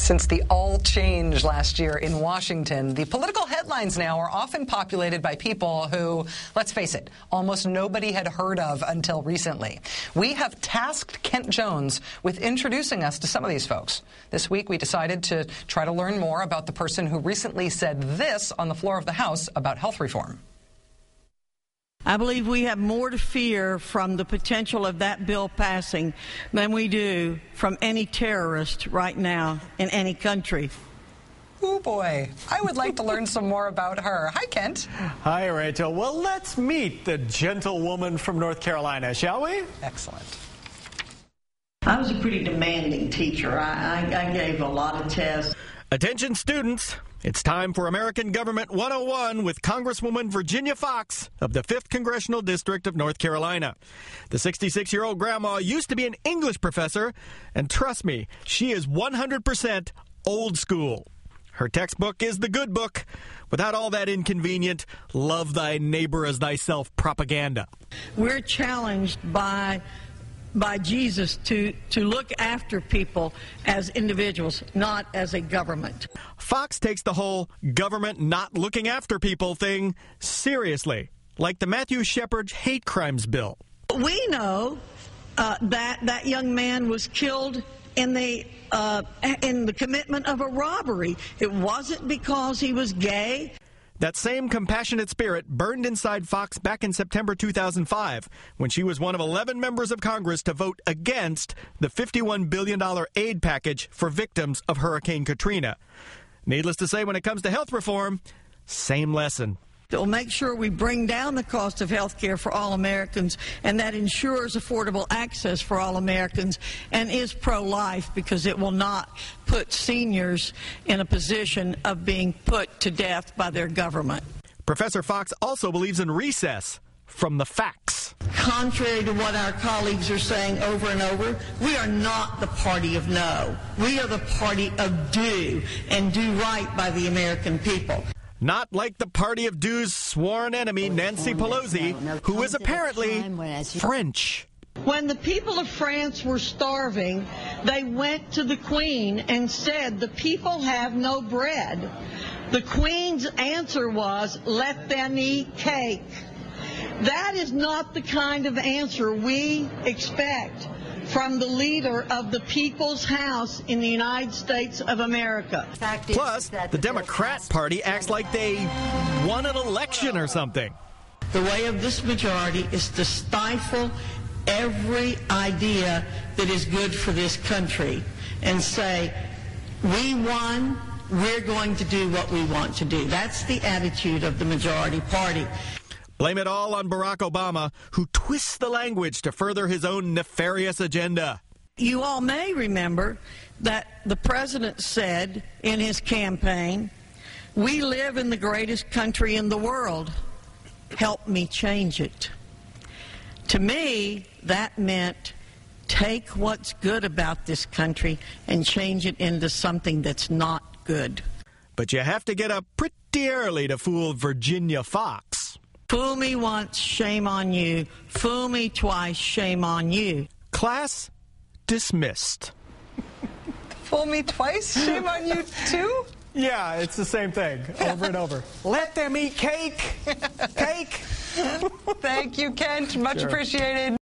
Since the all change last year in Washington, the political headlines now are often populated by people who, let's face it, almost nobody had heard of until recently. We have tasked Kent Jones with introducing us to some of these folks. This week, we decided to try to learn more about the person who recently said this on the floor of the House about health reform. I believe we have more to fear from the potential of that bill passing than we do from any terrorist right now in any country. Oh, boy. I would like to learn some more about her. Hi, Kent. Hi, Rachel. Well, let's meet the gentlewoman from North Carolina, shall we? Excellent. I was a pretty demanding teacher. I gave a lot of tests. Attention students, it's time for American Government 101 with Congresswoman Virginia Foxx of the 5th Congressional District of North Carolina. The 66-year-old grandma used to be an English professor, and trust me, she is 100% old school. Her textbook is the good book, without all that inconvenient, love thy neighbor as thyself propaganda. We're challenged by Jesus to look after people as individuals, not as a government. Foxx takes the whole government not looking after people thing seriously, like the Matthew Shepard hate crimes bill. We know that young man was killed in the commitment of a robbery. It wasn't because he was gay. That same compassionate spirit burned inside Foxx back in September 2005 when she was one of 11 members of Congress to vote against the $51 billion aid package for victims of Hurricane Katrina. Needless to say, when it comes to health reform, same lesson. It'll make sure we bring down the cost of health care for all Americans, and that ensures affordable access for all Americans, and is pro-life because it will not put seniors in a position of being put to death by their government. Professor Foxx also believes in recess from the facts. Contrary to what our colleagues are saying over and over, we are not the party of no. We are the party of do, and do right by the American people. Not like the party of do's sworn enemy, Nancy Pelosi, who is apparently French. When the people of France were starving, they went to the Queen and said, the people have no bread. The Queen's answer was, let them eat cake. That is not the kind of answer we expect from the leader of the People's House in the United States of America. Plus, the Democrat Party acts like they won an election or something. The way of this majority is to stifle every idea that is good for this country and say, we won, we're going to do what we want to do. That's the attitude of the majority party. Blame it all on Barack Obama, who twists the language to further his own nefarious agenda. You all may remember that the president said in his campaign, we live in the greatest country in the world. Help me change it. To me, that meant take what's good about this country and change it into something that's not good. But you have to get up pretty early to fool Virginia Foxx. Fool me once, shame on you. Fool me twice, shame on you. Class dismissed. Fool me twice, shame on you too? Yeah, it's the same thing, over and over. Let them eat cake. Cake. Thank you, Kent. Much appreciated.